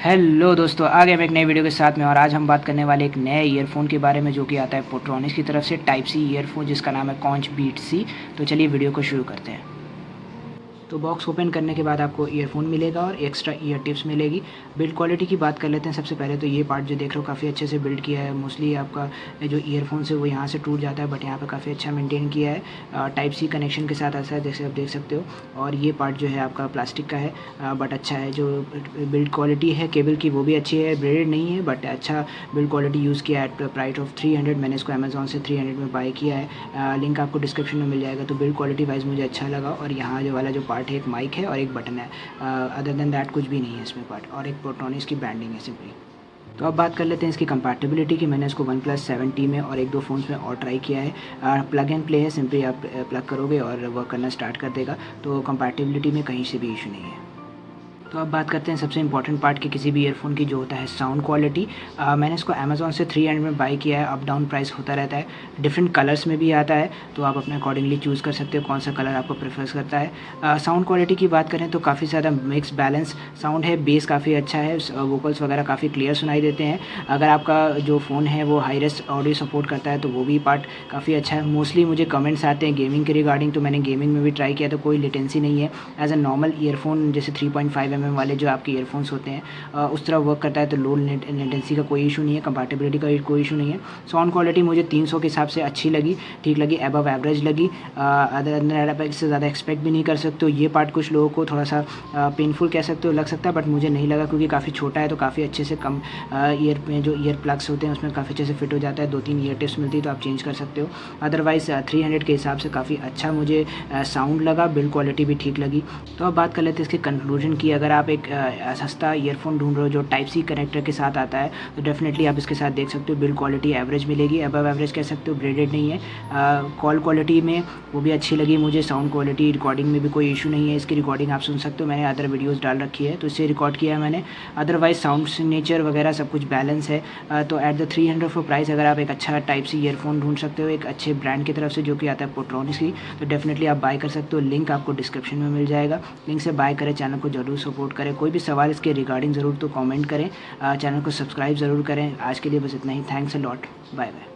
Hello दोस्तों, आ गए हम एक नई वीडियो के साथ में। और आज हम बात करने वाले एक नए ईयरफोन के बारे में जो कि आता है पोट्रॉनिक्स की तरफ से टाइप सी ईयरफोन, जिसका नाम है कॉन्च बीट सी। तो चलिए वीडियो को शुरू करते हैं। तो बॉक्स ओपन करने के बाद आपको ईयरफोन मिलेगा और एक्स्ट्रा ईयर टिप्स मिलेगी। बिल्ड क्वालिटी की बात कर लेते हैं। सबसे पहले तो ये पार्ट जो देख रहे हो काफ़ी अच्छे से बिल्ड किया है। मोस्टली आपका जो ईयरफोन है वो यहाँ से टूट जाता है, बट यहाँ पे काफ़ी अच्छा मेंटेन किया है। टाइप सी कनेक्शन के साथ ऐसा है, जैसे आप देख सकते हो। और ये पार्ट जो है आपका प्लास्टिक का है, बट अच्छा है। जो बिल्ड क्वालिटी है केबल की वो भी अच्छी है, ब्रेडेड नहीं है, बट अच्छा बिल्ड क्वालिटी यूज़ किया है। एट प्राइस ऑफ 300 मैंने इसको अमेजोन से 300 में बाय किया है। लिंक आपको डिस्क्रिप्शन में मिल जाएगा। तो बिल्ड क्वालिटी वाइज मुझे अच्छा लगा। और यहाँ जो वाला जो पार्ट है, एक माइक है और एक बटन है। अदर देन दैट कुछ भी नहीं है इसमें पार्ट, और एक पोट्रॉनिक्स की ब्रांडिंग है सिंपली। तो अब बात कर लेते हैं इसकी कंपैटिबिलिटी की। मैंने इसको OnePlus 7T में और एक दो फ़ोन्स में और ट्राई किया है। प्लग एंड प्ले है, सिंपली आप प्लग करोगे और वर्क करना स्टार्ट कर देगा। तो कंपैटिबिलिटी में कहीं से भी इशू नहीं है। तो अब बात करते हैं सबसे इंपॉर्टेंट पार्ट की किसी भी ईयरफोन की, जो होता है साउंड क्वालिटी। मैंने इसको अमेज़ॉन से 300 में बाई किया है। अप डाउन प्राइस होता रहता है, डिफरेंट कलर्स में भी आता है। तो आप अपने अकॉर्डिंगली चूज़ कर सकते हो कौन सा कलर आपको प्रेफर करता है। साउंड क्वालिटी की बात करें तो काफ़ी ज़्यादा मिक्स बैलेंस साउंड है। बेस काफ़ी अच्छा है, वोकल्स वगैरह काफ़ी क्लियर सुनाई देते हैं। अगर आपका जो फ़ोन है वो हाई रेस्ट ऑडियो सपोर्ट करता है तो वो भी पार्ट काफ़ी अच्छा है। मोस्टली मुझे कमेंट्स आते हैं गेमिंग के रिगार्डिंग, तो मैंने गेमिंग में भी ट्राई किया तो कोई लेटेंसी नहीं है। एज अ नॉर्मल ईयरफोन जैसे 3.5 mm वाले जो आपके ईयरफोन्स होते हैं उस तरह वर्क करता है। तो लो लेटेंसी का कोई इशू नहीं है, कंपैटिबिलिटी का कोई इशू नहीं है। साउंड क्वालिटी मुझे 300 के हिसाब से अच्छी लगी, ठीक लगी, अबव एवरेज लगी। अदर इससे ज़्यादा एक्सपेक्ट भी नहीं कर सकते हो। ये पार्ट कुछ लोगों को थोड़ा सा पेनफुल कह सकते हो, लग सकता है, बट मुझे नहीं लगा क्योंकि काफ़ी छोटा है। तो काफ़ी अच्छे से कम ईयर में जो ईयर प्लग्स होते हैं उसमें काफ़ी अच्छे से फिट हो जाता है। 2-3 ईयर टिप्स मिलती है तो आप चेंज कर सकते हो। अदरवाइज़ 300 के हिसाब से काफ़ी अच्छा मुझे साउंड लगा, बिल्ड क्वालिटी भी ठीक लगी। तो अब बात कर लेते हैं इसके कंक्लूजन की। अगर आप एक सस्ता ईयरफोन ढूंढ रहे हो जो टाइप सी कनेक्टर के साथ आता है तो डेफिनेटली आप इसके साथ देख सकते हो। बिल्ड क्वालिटी एवरेज मिलेगी, अबव एवरेज कह सकते हो, ब्रेडेड नहीं है। कॉल क्वालिटी में वो भी अच्छी लगी मुझे। साउंड क्वालिटी रिकॉर्डिंग में भी कोई इशू नहीं है। इसकी रिकॉर्डिंग आप सुन सकते हो, मैंने अदर वीडियोस डाल रखी है तो इससे रिकॉर्ड किया है मैंने। अदरवाइज साउंड सिग्नेचर वगैरह सब कुछ बैलेंस है। तो एट द 300 फॉर प्राइस अगर आप एक अच्छा टाइप सी ईयरफोन ढूंढ सकते हो एक अच्छे ब्रांड की तरफ से जो कि आता है पोट्रॉनिक्स की, तो डेफिनेटली आप बाय कर सकते हो। लिंक आपको डिस्क्रिप्शन में मिल जाएगा। लिंक से बाय करें, चैनल को जरूर सपोर्ट करें। कोई भी सवाल इसके रिगार्डिंग ज़रूर तो कमेंट करें, चैनल को सब्सक्राइब ज़रूर करें। आज के लिए बस इतना ही। Thanks a lot, bye bye.